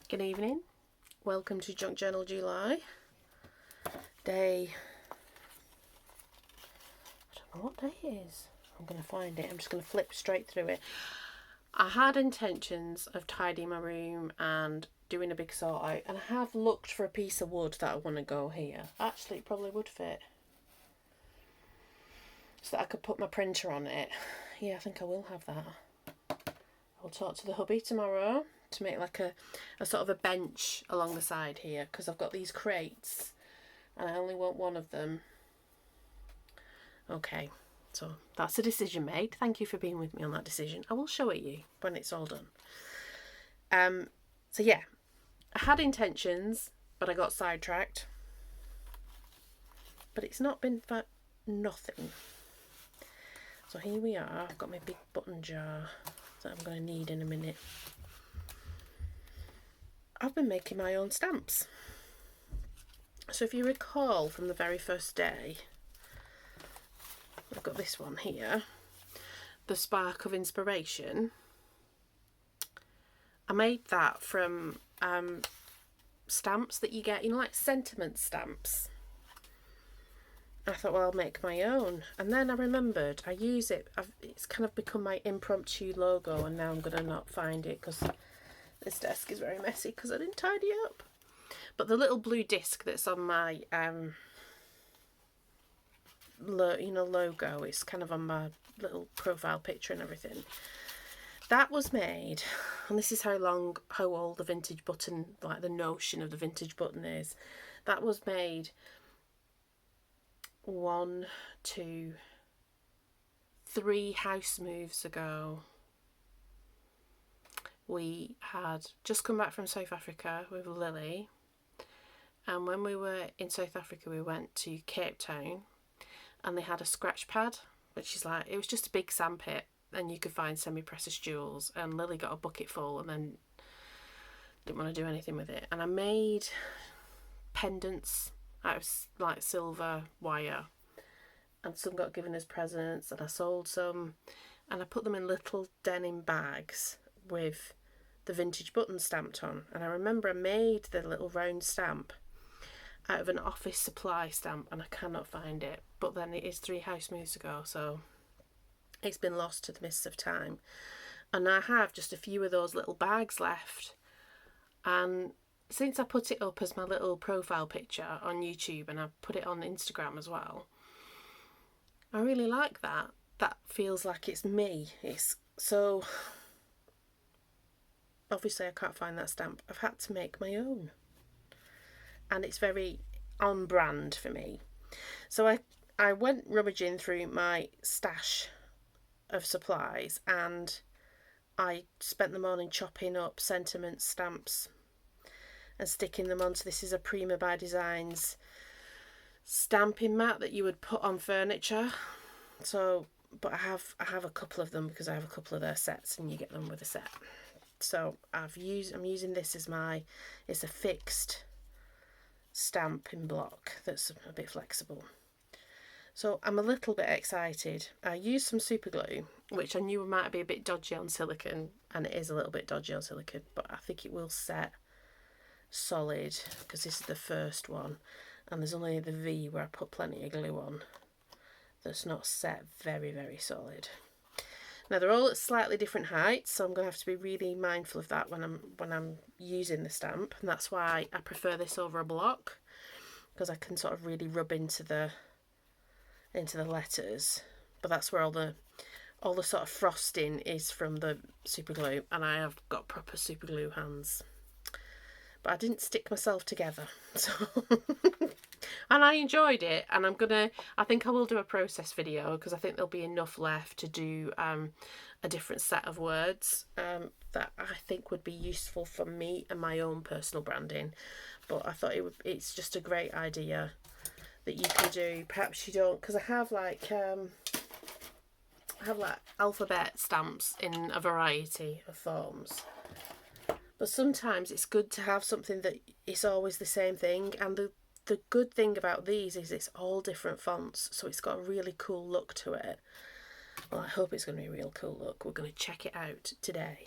Good evening. Welcome to Junk Journal July. Day... I don't know what day it is. I'm going to find it. I'm just going to flip straight through it. I had intentions of tidying my room and doing a big sort out, and I have looked for a piece of wood that I want to go here. Actually, it probably would fit. So that I could put my printer on it. Yeah, I think I will have that. I'll talk to the hubby tomorrow to make like a sort of a bench along the side here, because I've got these crates and I only want one of them. Okay, so that's a decision made. Thank you for being with me on that decision. I will show it you when it's all done. So yeah, I had intentions, but I got sidetracked. But it's not been for nothing. So here we are. I've got my big button jar that I'm going to need in a minute. I've been making my own stamps. So if you recall from the very first day, I've got this one here, the Spark of Inspiration. I made that from stamps that you get, like sentiment stamps. I thought, well, I'll make my own. And then I remembered I use it. It's kind of become my impromptu logo, and now I'm going to not find it because this desk is very messy because I didn't tidy up. But the little blue disc that's on my logo, it's kind of on my little profile picture and everything. That was made, and this is how old the vintage button, like the notion of the vintage button is. That was made 1, 2, 3 house moves ago. We had just come back from South Africa with Lily, and when we were in South Africa we went to Cape Town, and they had a scratch pad, which is like, it was just a big sandpit and you could find semi-precious jewels, and Lily got a bucket full and then didn't want to do anything with it. And I made pendants out of like silver wire, and some got given as presents, and I sold some, and I put them in little denim bags with the vintage button stamped on. And I remember I made the little round stamp out of an office supply stamp, and I cannot find it, but then it is 3 house moves ago, so it's been lost to the mists of time. And I have just a few of those little bags left, and since I put it up as my little profile picture on YouTube, and I put it on Instagram as well, I really like that. That feels like it's me. It's so... Obviously I can't find that stamp. I've had to make my own. And it's very on brand for me. So I went rummaging through my stash of supplies, and I spent the morning chopping up sentiment stamps and sticking them onto, this is a Prima by Designs stamping mat that you would put on furniture. So, but I have a couple of them because I have a couple of their sets, and you get them with a set. So I'm using this as it's a fixed stamping block that's a bit flexible. So I'm a little bit excited. I used some super glue, which I knew might be a bit dodgy on silicone, and it is a little bit dodgy on silicone, but I think it will set solid because this is the first one, and there's only the V where I put plenty of glue on that's not set very, very solid. Now they're all at slightly different heights, so I'm going to have to be really mindful of that when I'm using the stamp, and that's why I prefer this over a block, because I can sort of really rub into the letters. But that's where all the sort of frosting is from the super glue, and I have got proper super glue hands. But I didn't stick myself together, so and I enjoyed it, and I think I will do a process video, because I think there'll be enough left to do a different set of words that I think would be useful for me and my own personal branding. But I thought it's just a great idea that you can do. Perhaps you don't, because I have like alphabet stamps in a variety of forms. But sometimes it's good to have something that is always the same thing, and the good thing about these is it's all different fonts, so it's got a really cool look to it. Well, I hope it's going to be a real cool look. We're going to check it out today.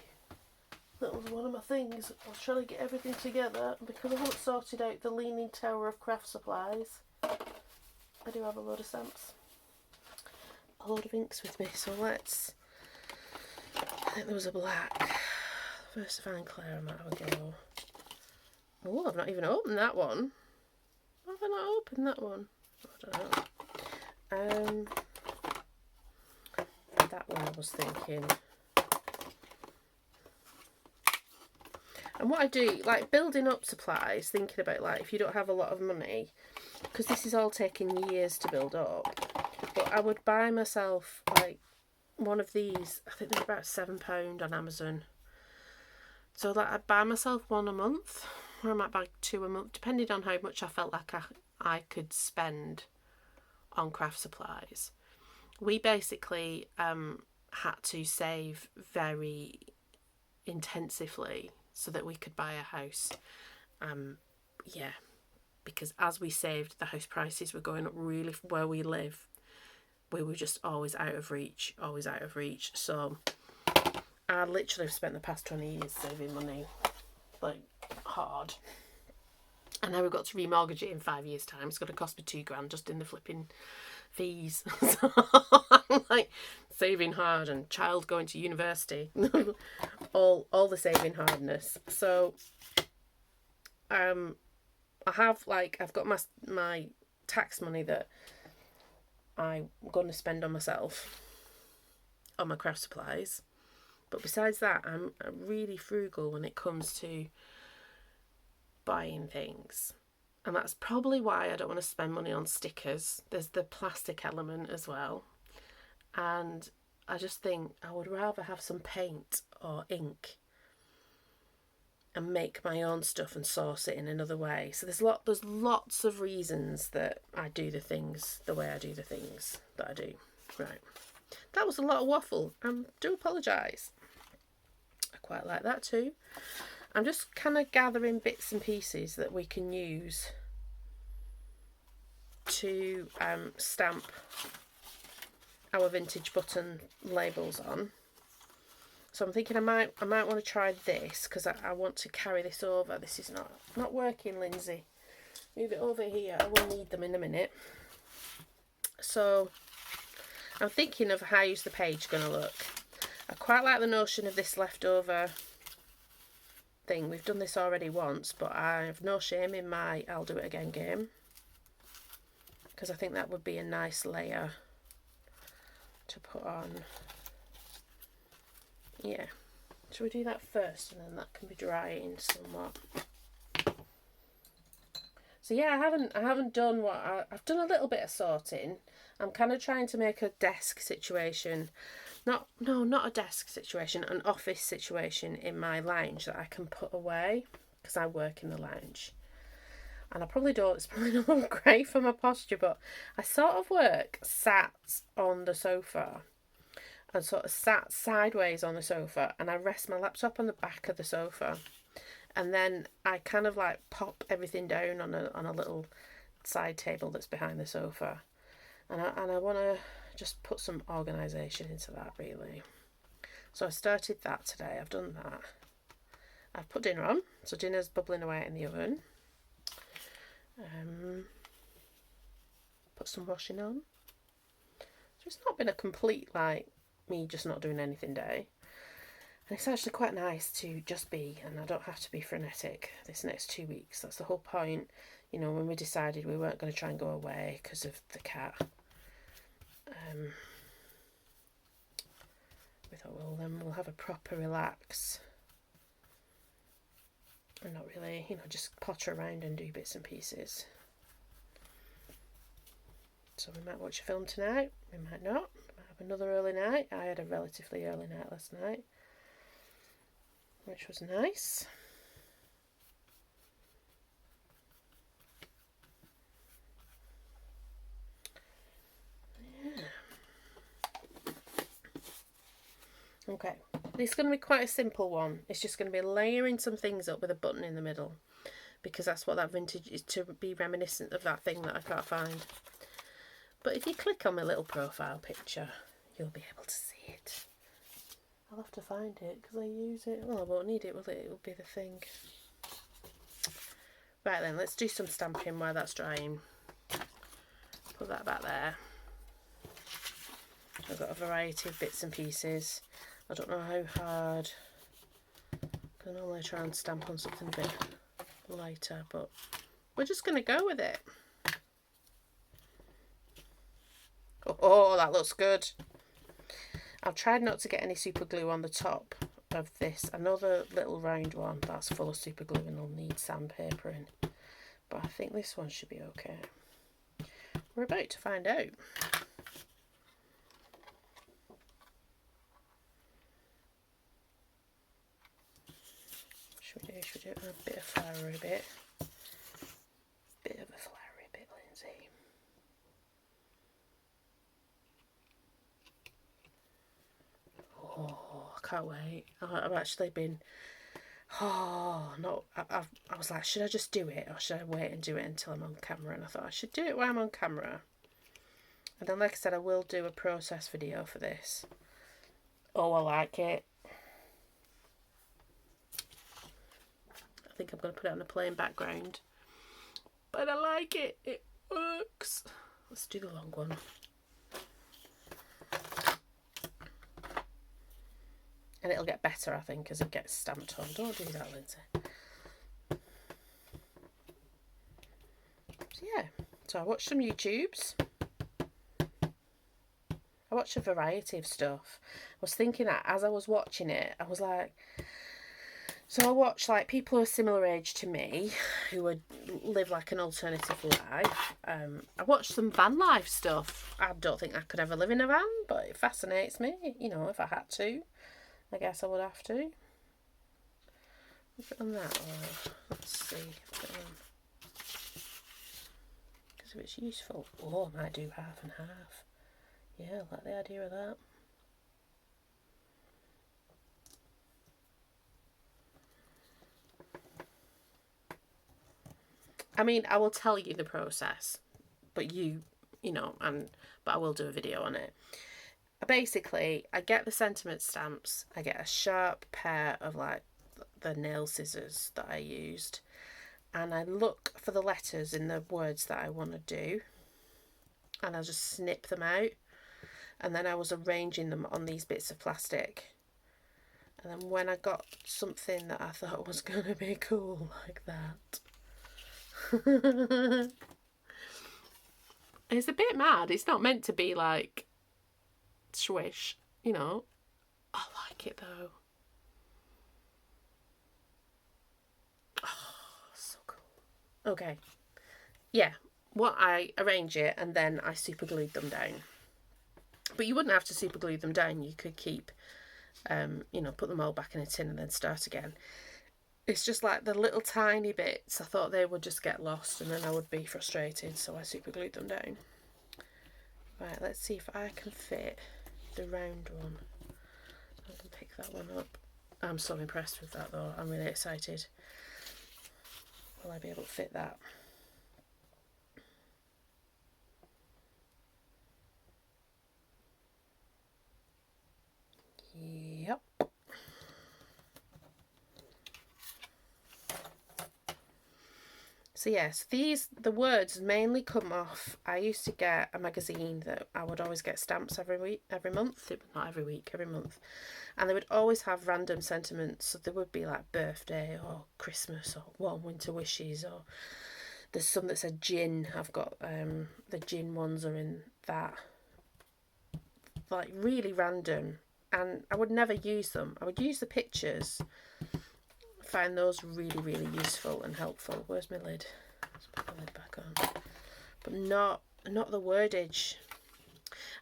That was one of my things. I was trying to get everything together because I haven't sorted out the Leaning Tower of craft supplies. I do have a load of stamps, a load of inks with me, so let's... I think there was a black. First to find Claire, I might have a go. Oh, I've not even opened that one. Have I not opened that one? I don't know. That one I was thinking. And what I do, like building up supplies, thinking about like if you don't have a lot of money, because this is all taking years to build up, but I would buy myself like one of these. I think they're about £7 on Amazon. So that I'd buy myself one a month, or I might buy 2 a month, depending on how much I felt like I could spend on craft supplies. We basically had to save very intensively so that we could buy a house. Yeah, because as we saved, the house prices were going up really where we live. We were just always out of reach, always out of reach. So I literally have spent the past 20 years saving money, like hard. And now we've got to remortgage it in 5 years' time. It's going to cost me £2,000 just in the flipping fees. So I'm like saving hard, and child going to university, all the saving hardness. So I have I've got my tax money that I'm going to spend on myself on my craft supplies. But besides that, I'm really frugal when it comes to buying things. And that's probably why I don't want to spend money on stickers. There's the plastic element as well. And I just think I would rather have some paint or ink and make my own stuff and source it in another way. So there's lots of reasons that I do the things the way I do the things that I do. Right. That was a lot of waffle. I do apologise. I quite like that too. I'm just kind of gathering bits and pieces that we can use to stamp our vintage button labels on. So I'm thinking I might want to try this because I want to carry this over. This is not working, Lindsay. Move it over here. I will need them in a minute. So I'm thinking of how's the page going to look. I quite like the notion of this leftover thing. We've done this already once, but I have no shame in my I'll do it again game, because I think that would be a nice layer to put on. Yeah, should we do that first, and then that can be drying somewhat. So yeah, I haven't done what I've done a little bit of sorting. I'm kind of trying to make a desk situation, not a desk situation, an office situation in my lounge that I can put away, because I work in the lounge. And I probably don't, it's probably not great for my posture, but I sort of work sat on the sofa and sort of sat sideways on the sofa, and I rest my laptop on the back of the sofa, and then I kind of like pop everything down on a little side table that's behind the sofa, and I want to just put some organisation into that, really. So I started that today. I've done that. I've put dinner on, so dinner's bubbling away in the oven. Put some washing on. So it's not been a complete me just not doing anything day. And it's actually quite nice to just be, and I don't have to be frenetic this next 2 weeks. That's the whole point. You know, when we decided we weren't going to try and go away because of the cat, we thought, well, then we'll have a proper relax and not really, just potter around and do bits and pieces. So we might watch a film tonight, we might not. We might have another early night. I had a relatively early night last night, which was nice. Yeah. Okay, this is going to be quite a simple one. It's just going to be layering some things up with a button in the middle, because that's what that vintage is, to be reminiscent of that thing that I can't find. But if you click on my little profile picture, you'll be able to see it. I'll have to find it because I use it. Well, I won't need it, will it? It'll be the thing. Right then, let's do some stamping while that's drying. Put that back there. I've got a variety of bits and pieces. I don't know how hard. I can normally try and stamp on something a bit lighter, but we're just going to go with it. Oh, that looks good. I've tried not to get any super glue on the top of this. Another little round one that's full of super glue and will need sandpaper in. But I think this one should be okay. We're about to find out. Should we do a bit of flowery bit? Bit of a flowery bit, Lindsay. Oh, I can't wait. I've actually been... Oh, no. I was like, should I just do it or should I wait and do it until I'm on camera? And I thought I should do it while I'm on camera. And then, like I said, I will do a process video for this. Oh, I like it. I think I'm going to put it on a plain background. But I like it. It works. Let's do the long one. And it'll get better, I think, as it gets stamped on. Don't do that, Lindsay. So, yeah. So I watched some YouTubes. I watched a variety of stuff. I was thinking that as I was watching it, I was like... So I watched like people who are similar age to me, who would live like an alternative life. I watched some van life stuff. I don't think I could ever live in a van, but it fascinates me. You know, if I had to, I guess I would have to. Put it on that, or let's see. Put it on. Because if it's useful, oh, I might do half and half. Yeah, I like the idea of that. I mean, I will tell you the process, but you know, but I will do a video on it. Basically, I get the sentiment stamps. I get a sharp pair of like the nail scissors that I used, and I look for the letters in the words that I want to do, and I just snip them out, and then I was arranging them on these bits of plastic. And then when I got something that I thought was going to be cool like that, it's a bit mad. It's not meant to be like swish, you know. I like it though. Oh, so cool. Okay. Yeah. I arrange it and then I super glued them down. But you wouldn't have to super glue them down. You could keep, you know, put them all back in a tin and then start again. It's just like the little tiny bits. I thought they would just get lost and then I would be frustrated. So I super glued them down. Right, let's see if I can fit the round one. I can pick that one up. I'm so impressed with that though. I'm really excited. Will I be able to fit that? Yep. So yes, the words mainly come off. I used to get a magazine that I would always get stamps every month. Not every week, every month. And they would always have random sentiments. So there would be like birthday or Christmas or warm winter wishes, or there's some that said gin. I've got the gin ones are in that. Like really random. And I would never use them. I would use the pictures. Find those really, really useful and helpful. Where's my lid? Let's put the lid back on. But not the wordage.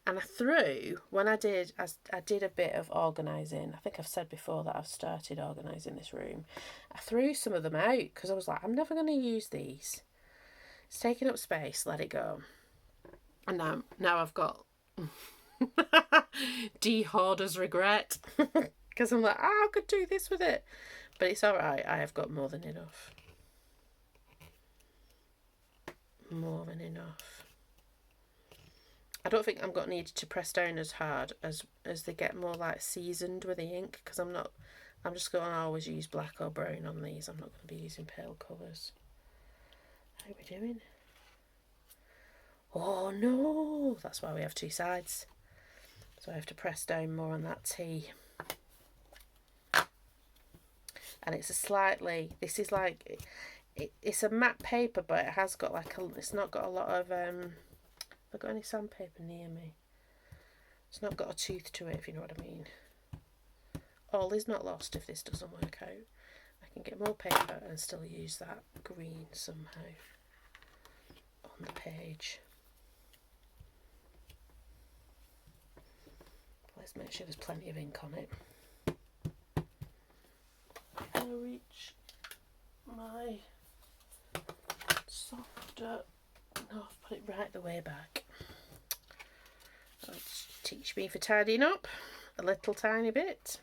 And I threw, when I did a bit of organising. I think I've said before that I've started organising this room. I threw some of them out because I was like, I'm never going to use these. It's taking up space, let it go. And now I've got de-hoarder's regret. Because I'm like, I could do this with it. But it's alright, I have got more than enough. More than enough. I don't think I'm going to need to press down as hard as they get more like seasoned with the ink, because I'm just going to always use black or brown on these. I'm not going to be using pale colours. How are we doing? Oh no, that's why we have two sides. So I have to press down more on that T. And it's a slightly, this is like, it's a matte paper, but it has got like it's not got a lot of, have I got any sandpaper near me? It's not got a tooth to it, if you know what I mean. All is not lost if this doesn't work out. I can get more paper and still use that green somehow on the page. Let's make sure there's plenty of ink on it. I'm going to reach my softer. No, I've put it right the way back. Let's teach me for tidying up a little tiny bit.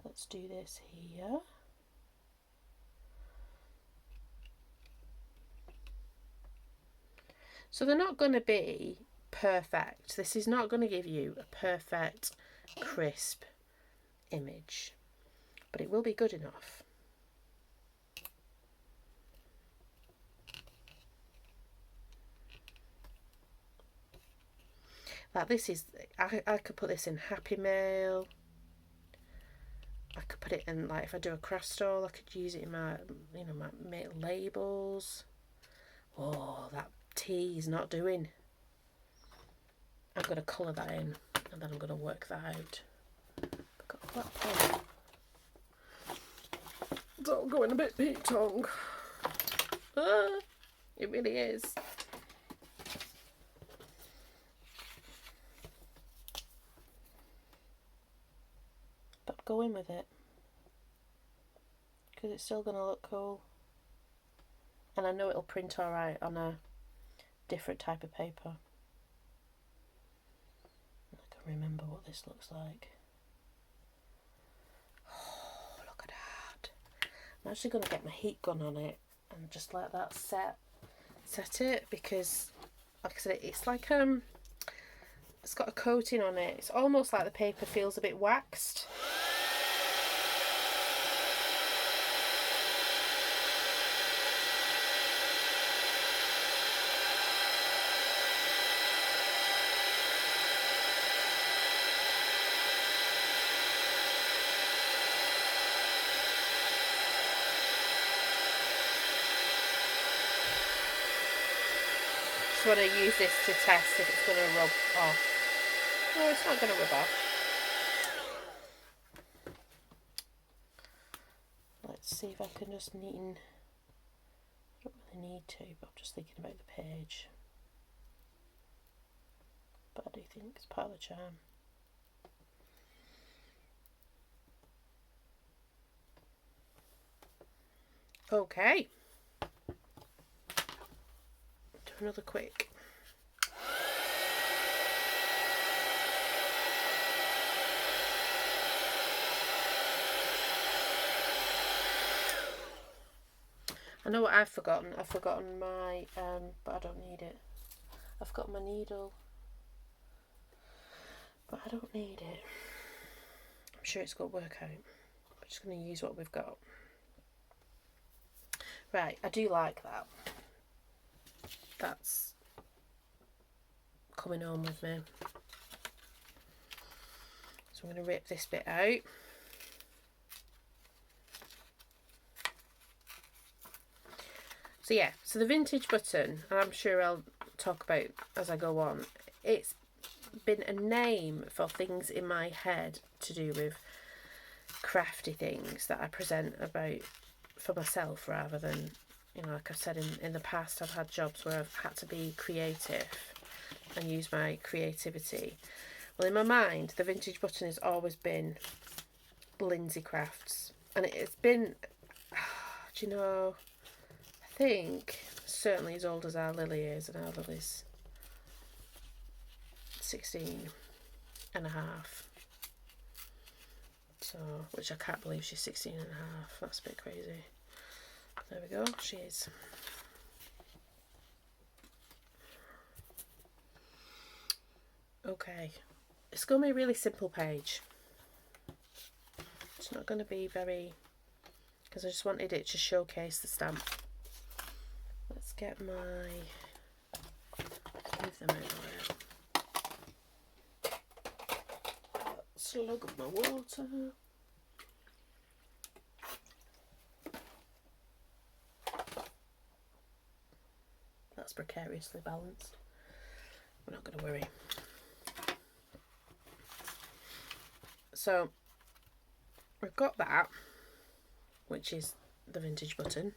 Let's do this here. So they're not going to be perfect. This is not going to give you a perfect, crisp image, but it will be good enough. Like this is, I could put this in Happy Mail. I could put it in, like, if I do a craft stall, I could use it in my, you know, my labels. Oh, that T is not doing. I'm going to colour that in, and then I'm going to work that out. I've got a black pen. It's all going a bit Pete Tong. It really is. But go in with it, because it's still going to look cool. And I know it'll print alright on a different type of paper. I can remember what this looks like. Oh, look at that. I'm actually going to get my heat gun on it and just let that set it, because like I said, it's like it's got a coating on it. It's almost like the paper feels a bit waxed. Just want to use this to test if it's going to rub off. No, it's not going to rub off. Let's see if I can just neaten. I don't really need to, but I'm just thinking about the page. But I do think it's part of the charm. Okay. Do another quick. I know what I've forgotten. I've forgotten my, but I don't need it. I've got my needle, but I don't need it. I'm sure it's going to work out. I'm just going to use what we've got. Right, I do like that. That's coming home with me. So I'm going to rip this bit out. So yeah, so the vintage button, and I'm sure I'll talk about as I go on, it's been a name for things in my head to do with crafty things that I present about for myself, rather than, you know, like I've said in the past, I've had jobs where I've had to be creative and use my creativity. Well, in my mind, the vintage button has always been Lindsay Crafts, and it's been, do you know, I think certainly as old as our Lily is, and our Lily's 16 and a half. So, which I can't believe she's 16 and a half. That's a bit crazy. There we go, she is. Okay, it's going to be a really simple page. It's not going to be very, because I just wanted it to showcase the stamp. Let's get my, move them out of the way. Slug up my water. That's precariously balanced. We're not going to worry. So we've got that, which is the vintage button.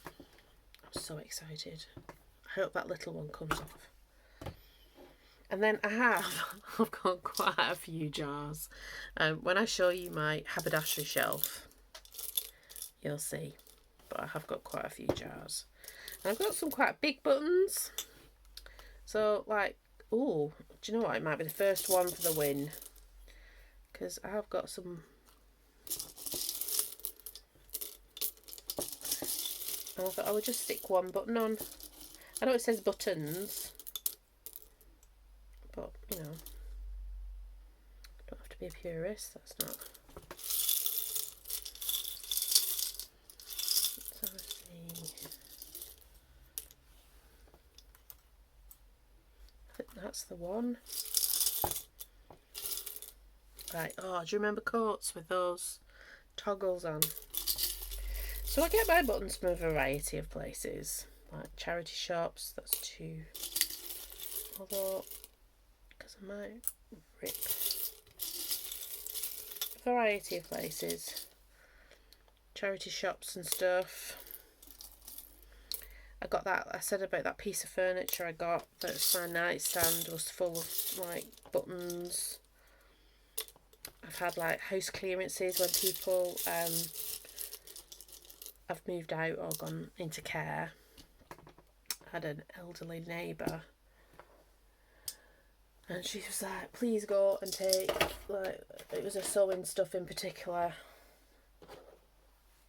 I'm so excited. I hope that little one comes off. And then I've got quite a few jars. When I show you my haberdashery shelf, you'll see. But I have got quite a few jars. And I've got some quite big buttons. So, like, oh, do you know what? It might be the first one for the win. Because I have got some. And I thought I would just stick one button on. I know it says buttons. But, you know. Don't have to be a purist. That's not. Let's have a see. I think that's the one. Right, oh, do you remember coats with those toggles on? So I get my buttons from a variety of places, like charity shops, that's 2. Although, because I might rip. A variety of places. Charity shops and stuff. I got that, I said about that piece of furniture I got, that's my nightstand was full of like buttons. I've had like house clearances when people have moved out or gone into care. I had an elderly neighbour and she was like, please go and take, like, it was a sewing stuff in particular,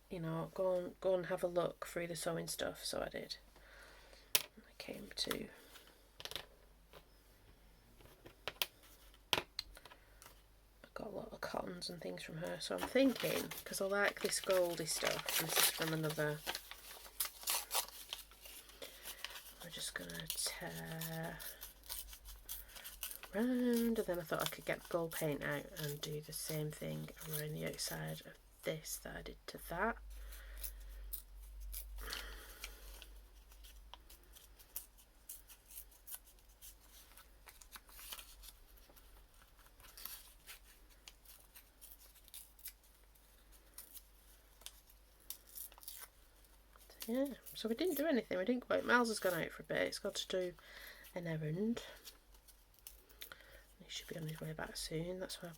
you know, go and have a look through the sewing stuff. So I did. I came to got a lot of cottons and things from her, so I'm thinking, because I like this goldy stuff, this is from another, I'm just going to tear around, and then I thought I could get gold paint out and do the same thing around the outside of this that I did to that. Yeah, so we didn't do anything. We didn't go out. Miles has gone out for a bit. He's got to do an errand. He should be on his way back soon. That's why I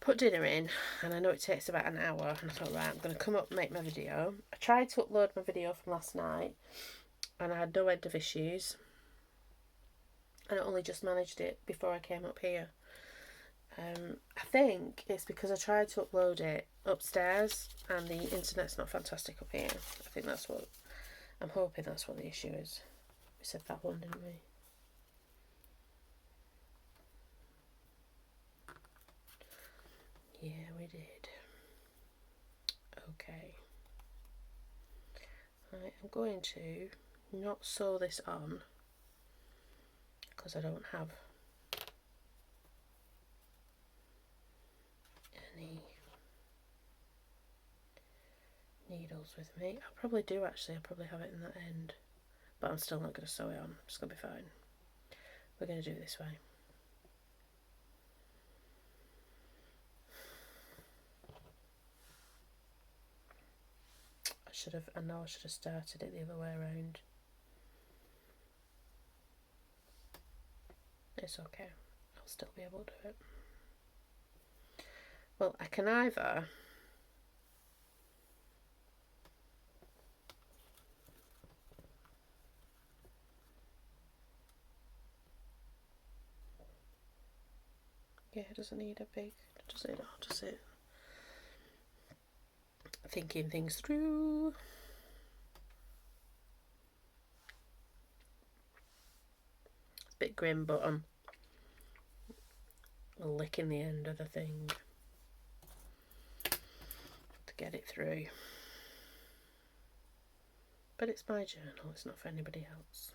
put dinner in, and I know it takes about an hour. And I thought, right, I'm going to come up and make my video. I tried to upload my video from last night, and I had no end of issues. And I only just managed it before I came up here. I think it's because I tried to upload it upstairs and the internet's not fantastic up here. I think that's what, I'm hoping that's what the issue is. We said that one, didn't we? Yeah, we did. Okay. Right, I'm going to not sew this on because I don't have any needles with me. I probably do actually, I probably have it in that end, but I'm still not going to sew it on. It's going to be fine. We're going to do it this way. I know I should have started it the other way around. It's okay, I'll still be able to do it. Well, I can either it doesn't need a big, does it? Or does it? Thinking things through. It's a bit bit grim, but I'm licking the end of the thing to get it through. But it's my journal, it's not for anybody else.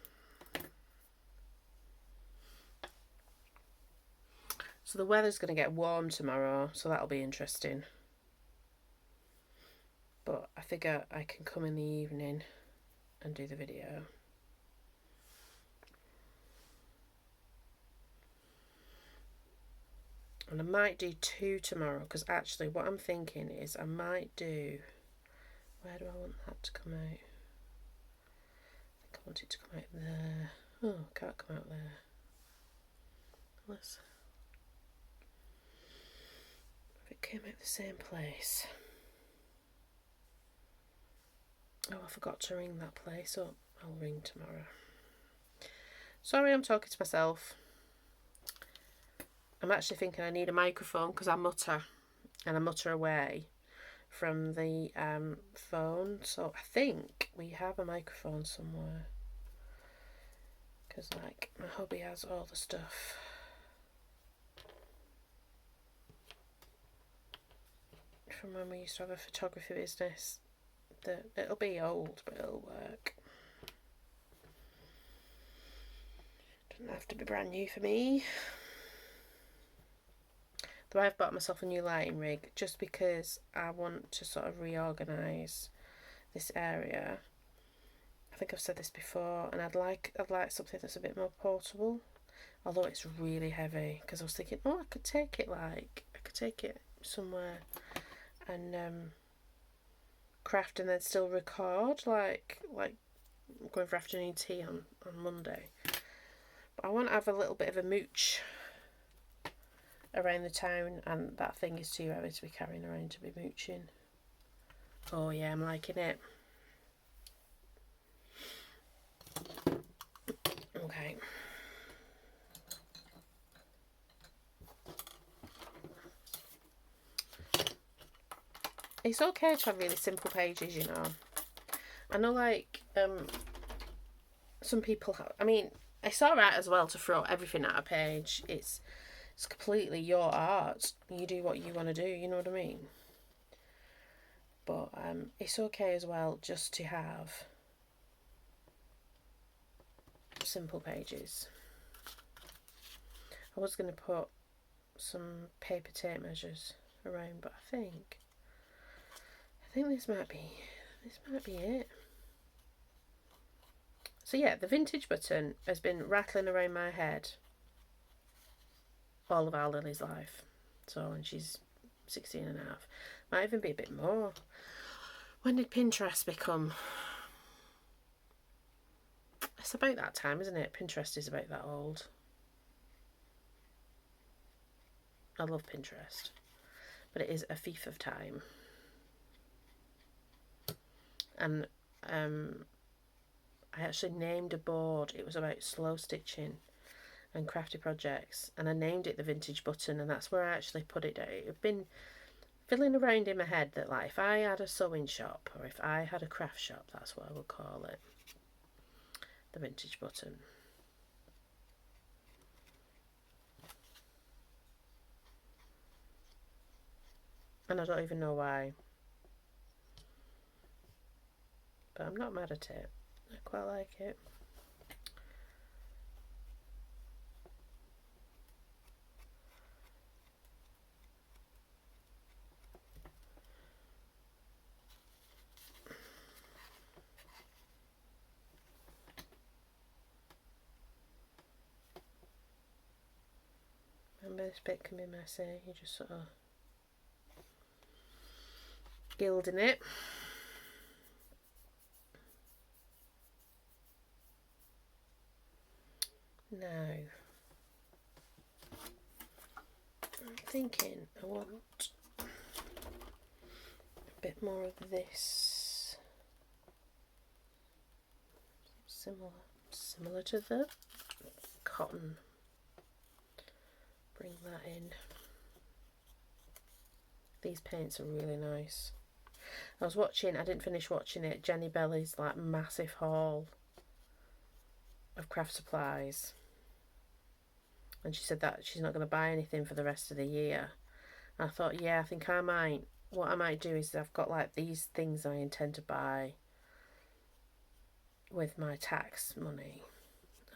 So the weather's going to get warm tomorrow, so that'll be interesting. But I figure I can come in the evening and do the video. And I might do 2 tomorrow, because actually what I'm thinking is I might do... Where do I want that to come out? I want it to come out there. Oh, can't come out there. If it came out the same place. Oh, I forgot to ring that place up. I'll ring tomorrow. Sorry, I'm talking to myself. I'm actually thinking I need a microphone because I mutter, and I mutter away from the phone. So I think we have a microphone somewhere. Because, like, my hubby has all the stuff. From when we used to have a photography business. It'll be old, but it'll work. Doesn't have to be brand new for me. Though I've bought myself a new lighting rig just because I want to sort of reorganise this area. I think I've said this before, and I'd like something that's a bit more portable, although it's really heavy. Because I was thinking, oh, I could take it somewhere and craft and then still record, like going for afternoon tea on Monday. But I want to have a little bit of a mooch around the town, and that thing is too heavy to be carrying around to be mooching. Oh yeah, I'm liking it. Okay. It's okay to have really simple pages, you know. I know, like, some people have, I mean, it's alright as well to throw everything at a page. It's completely your art. You do what you want to do, you know what I mean? But it's okay as well just to have simple pages. I was going to put some paper tape measures around, but I think this might be it. So yeah, the vintage button has been rattling around my head all of our Lily's life. So when she's 16 and a half, might even be a bit more. When did Pinterest become? It's about that time, isn't it? Pinterest is about that old. I love Pinterest, but it is a thief of time. And I actually named a board. It was about slow stitching and crafty projects, and I named it the vintage button, and that's where I actually put it. It had been filling around in my head that, like, if I had a sewing shop or if I had a craft shop, that's what I would call it. The vintage button. And I don't even know why. But I'm not mad at it. I quite like it. Remember, this bit can be messy. You just sort of gilding it. Now, I'm thinking I want a bit more of this, similar to the cotton. Bring that in. These paints are really nice. I didn't finish watching it, Jenny Belly's like massive haul of craft supplies. And she said that she's not going to buy anything for the rest of the year. And I thought, yeah, I think I might. What I might do is I've got like these things I intend to buy with my tax money.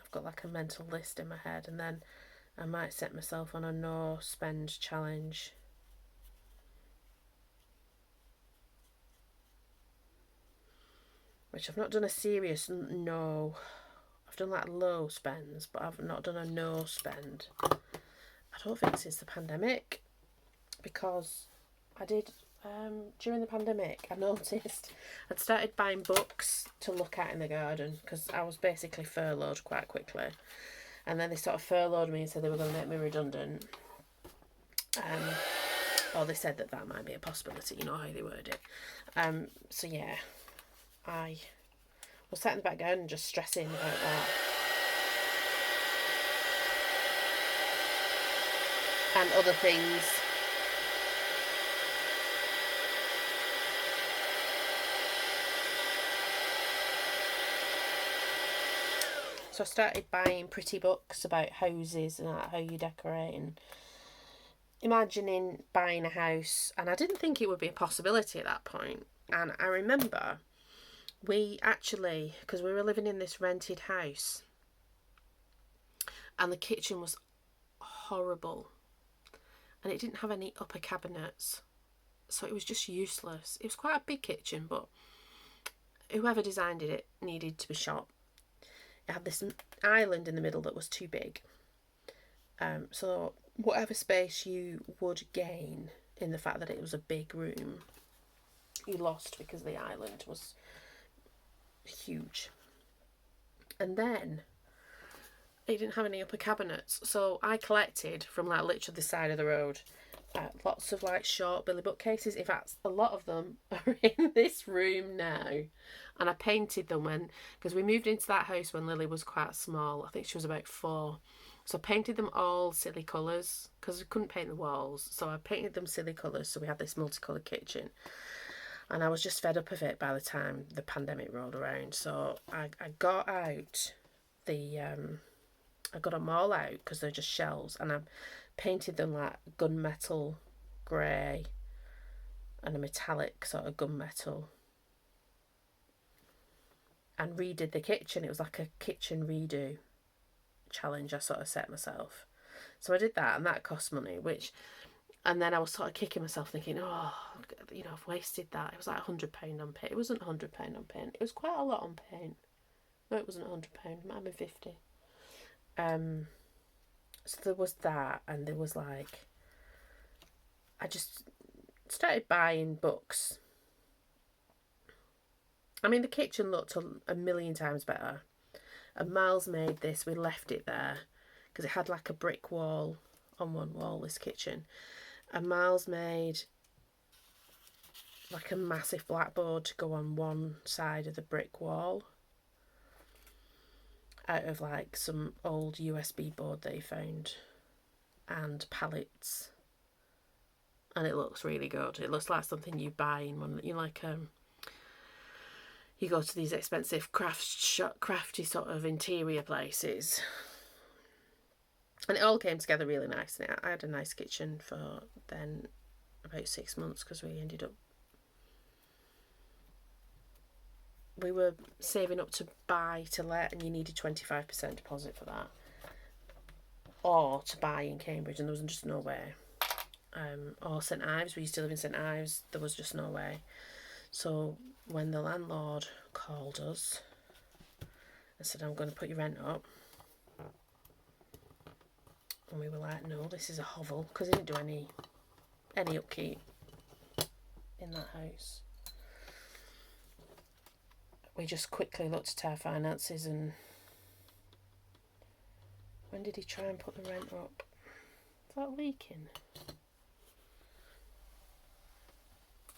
I've got like a mental list in my head, and then I might set myself on a no spend challenge. Which I've not done a serious no. I've done like low spends, but I've not done a no spend. I don't think since the pandemic, because I did during the pandemic. I noticed I'd started buying books to look at in the garden because I was basically furloughed quite quickly, and then they sort of furloughed me and said they were going to make me redundant. Or they said that might be a possibility. You know how they word it. So yeah, I was sat in the back garden just stressing about that. And other things. So I started buying pretty books about houses and how you decorate, and imagining buying a house. And I didn't think it would be a possibility at that point. And I remember we actually, because we were living in this rented house, and the kitchen was horrible, and it didn't have any upper cabinets, so it was just useless. It was quite a big kitchen, but whoever designed it needed to be shot. It had this island in the middle that was too big. So whatever space you would gain in the fact that it was a big room, you lost because the island was huge. And then it didn't have any upper cabinets, so I collected from like literally the side of the road lots of like short billy bookcases. In fact, a lot of them are in this room now, and I painted them because we moved into that house when Lily was quite small. I think she was about 4. So I painted them all silly colours because we couldn't paint the walls, so I painted them silly colours, so we had this multicoloured kitchen. And I was just fed up of it by the time the pandemic rolled around. So I got out I got them all out because they're just shelves, and I painted them like gunmetal grey and a metallic sort of gunmetal, and redid the kitchen. It was like a kitchen redo challenge I sort of set myself. So I did that, and that cost money, and then I was sort of kicking myself thinking, oh, I've wasted that. It was like £100 on paint. It wasn't £100 on paint. It was quite a lot on paint. No, it wasn't £100. It might have been 50. So there was that, and there was like, I just started buying books. I mean, the kitchen looked a million times better. And Miles made this. We left it there because it had like a brick wall on one wall, this kitchen. And Miles made like a massive blackboard to go on one side of the brick wall out of like some old USB board that he found and pallets. And it looks really good. It looks like something you buy in one, you go to these expensive crafty sort of interior places. And it all came together really nice. And I had a nice kitchen for then about 6 months because we were saving up to buy to let, and you needed 25% deposit for that, or to buy in Cambridge, and there was just no way. Or St Ives, we used to live in St Ives, there was just no way. So when the landlord called us and said, I'm going to put your rent up, and we were like, no, this is a hovel, because he didn't do any upkeep in that house. We just quickly looked at our finances, and when did he try and put the rent up? Is that leaking?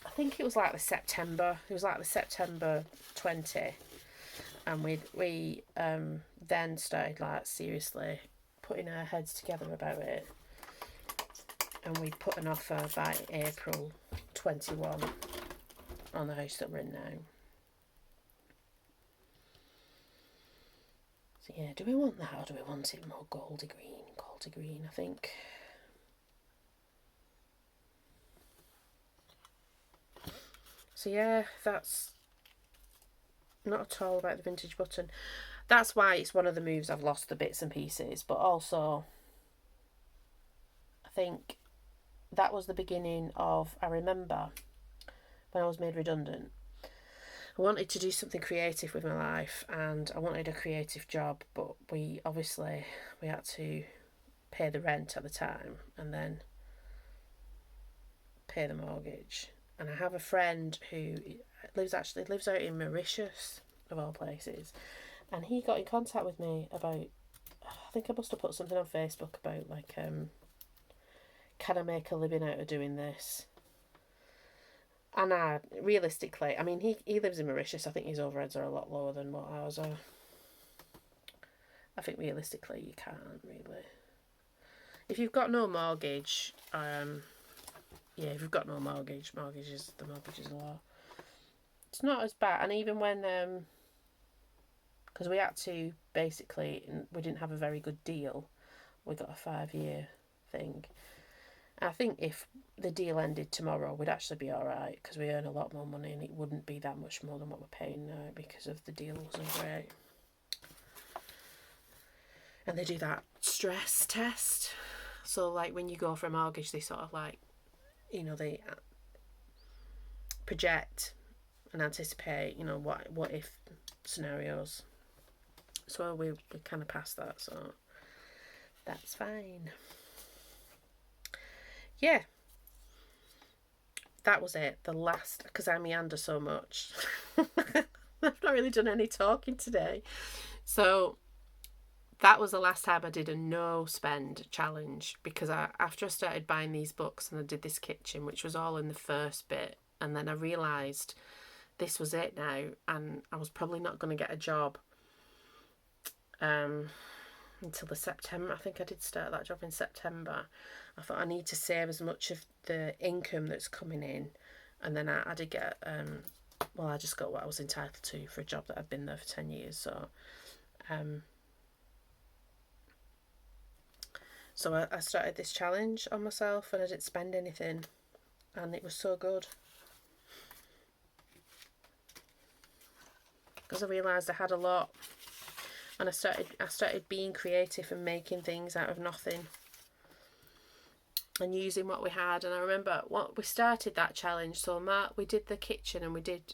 I think it was like the September. It was like the September 20, and we then started like seriously putting our heads together about it, and we put an offer by April 21 on the house that we're in now. So yeah, do we want that, or do we want it more goldy green colour? Baldy Green, I think. So yeah, that's not at all about the vintage button. That's why it's one of the moves I've lost the bits and pieces, but also I think that was the beginning of, I remember when I was made redundant, I wanted to do something creative with my life and I wanted a creative job, but we had to pay the rent at the time and then pay the mortgage. And I have a friend who lives out in Mauritius, of all places, and he got in contact with me about, I think I must have put something on Facebook about like, can I make a living out of doing this? And realistically, I mean, he lives in Mauritius. I think his overheads are a lot lower than what ours are. I think realistically, you can't really. If you've got no mortgage, if you've got no mortgage, the mortgage is a lot. It's not as bad. And even when, because we had to, basically, we didn't have a very good deal. We got a 5-year thing. I think if the deal ended tomorrow, we'd actually be alright because we earn a lot more money and it wouldn't be that much more than what we're paying now because of the deal wasn't great. And they do that stress test. So, like, when you go for a mortgage, they sort of like, they project and anticipate, what if scenarios. So we kind of passed that, so that's fine. Yeah. That was it. The last, because I meander so much. I've not really done any talking today. So that was the last time I did a no spend challenge, because after I started buying these books and I did this kitchen, which was all in the first bit, and then I realised this was it now, and I was probably not going to get a job until the September. I think I did start that job in September. I thought I need to save as much of the income that's coming in, and then I did get I just got what I was entitled to for a job that I've been there for 10 years. So I started this challenge on myself and I didn't spend anything, and it was so good because I realised I had a lot, and I started being creative and making things out of nothing and using what we had. And I remember we started that challenge. So we did the kitchen and we'd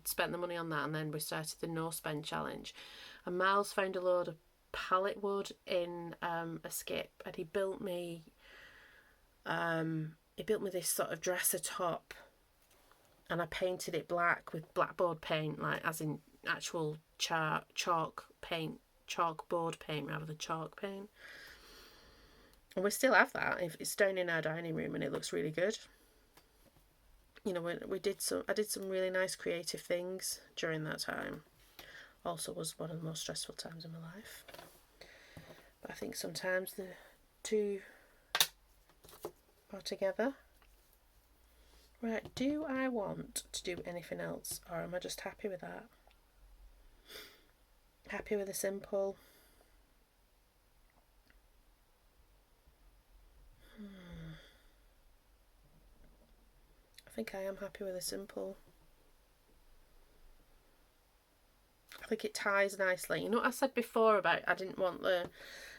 spent the money on that, and then we started the no spend challenge. And Miles found a load of pallet wood in a skip, and he built me this sort of dresser top, and I painted it black with blackboard paint, like as in actual chalkboard paint rather than chalk paint. And we still have that. It's down in our dining room and it looks really good. I did some really nice creative things during that time. Also was one of the most stressful times in my life. But I think sometimes the two are together. Right, do I want to do anything else, or am I just happy with that? Happy with the simple? I think I am happy with the simple. I think it ties nicely. You know what I said before about I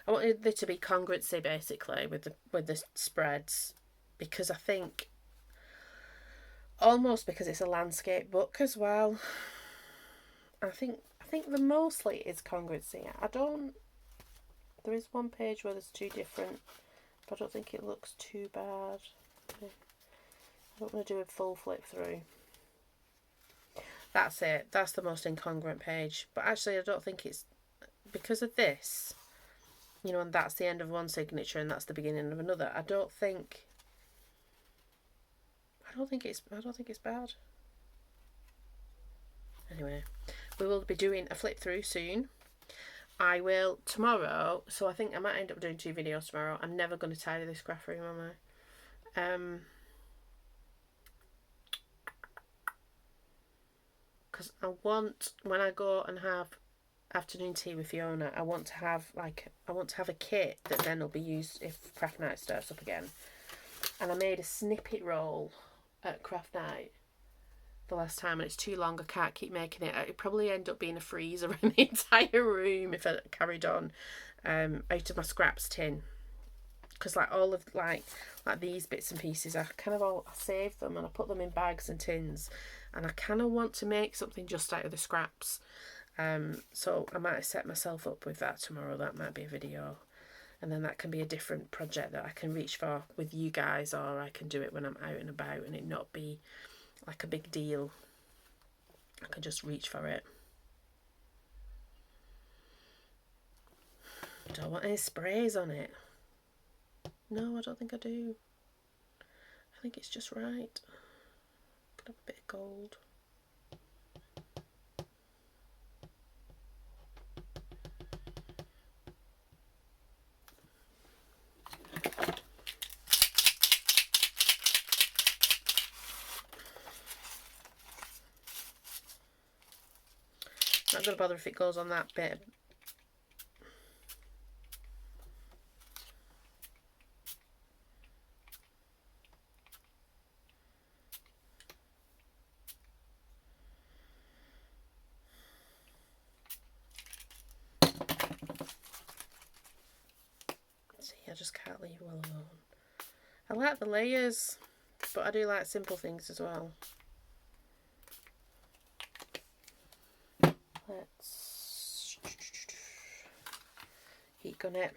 wanted there to be congruency basically with the spreads, because I think almost because it's a landscape book as well. I think the mostly is congruency. There is one page where there's two different, but I don't think it looks too bad. I don't want to do a full flip through. That's it. That's the most incongruent page. But actually, I don't think it's because of this. And that's the end of one signature and that's the beginning of another. I don't think it's bad. Anyway, we will be doing a flip through soon. I will tomorrow. So I think I might end up doing 2 videos tomorrow. I'm never going to tidy this craft room, am I? Because I want, when I go and have afternoon tea with Fiona, I want to have a kit that then will be used if craft night starts up again. And I made a snippet roll at craft night the last time, and it's too long. I can't keep making it. It'd probably end up being a freezer in the entire room if I carried on out of my scraps tin. Because like all of like these bits and pieces, I save them and I put them in bags and tins, and I kind of want to make something just out of the scraps. So I might set myself up with that tomorrow. That might be a video, and then that can be a different project that I can reach for with you guys, or I can do it when I'm out and about and it not be like a big deal. I can just reach for it. Don't want any sprays on it. No, I don't think I do. I think it's just right. Could have a bit of gold. Not going to bother if it goes on that bit. See, I just can't leave well alone. I like the layers, but I do like simple things as well. Let's heat gun it.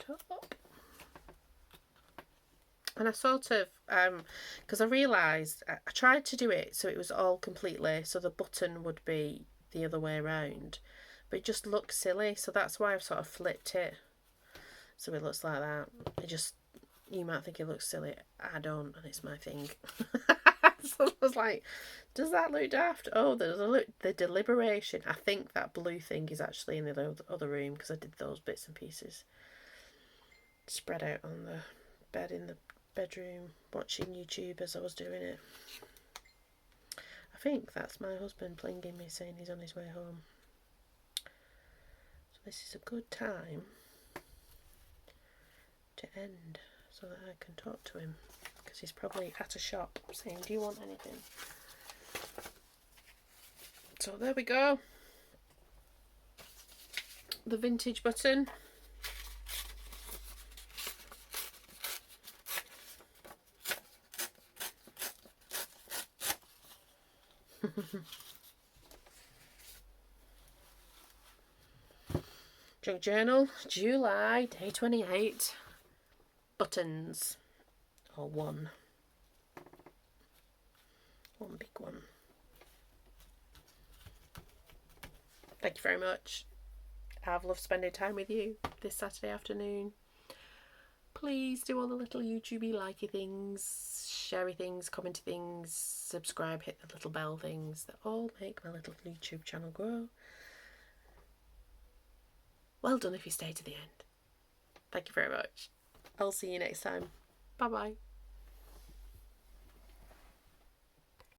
Top. And I sort of, because I realised, I tried to do it so it was all completely, so the button would be the other way around, but it just looks silly, so that's why I've sort of flipped it, so it looks like that. It just, you might think it looks silly, I don't, and it's my thing. So I was like, does that look daft? Oh, the deliberation. I think that blue thing is actually in the other room, because I did those bits and pieces. Spread out on the bed in the bedroom watching YouTube as I was doing it. I think that's my husband plinging me saying he's on his way home. So this is a good time to end so that I can talk to him, because he's probably at a shop saying, do you want anything? So there we go. The vintage button. Junk journal, July, day 28. Buttons, or one big one. Thank you very much. I've loved spending time with you this Saturday afternoon. Please do all the little YouTubey likey things, sharey things, commenty things, subscribe, hit the little bell things that all make my little YouTube channel grow. Well done if you stay to the end. Thank you very much. I'll see you next time. Bye bye.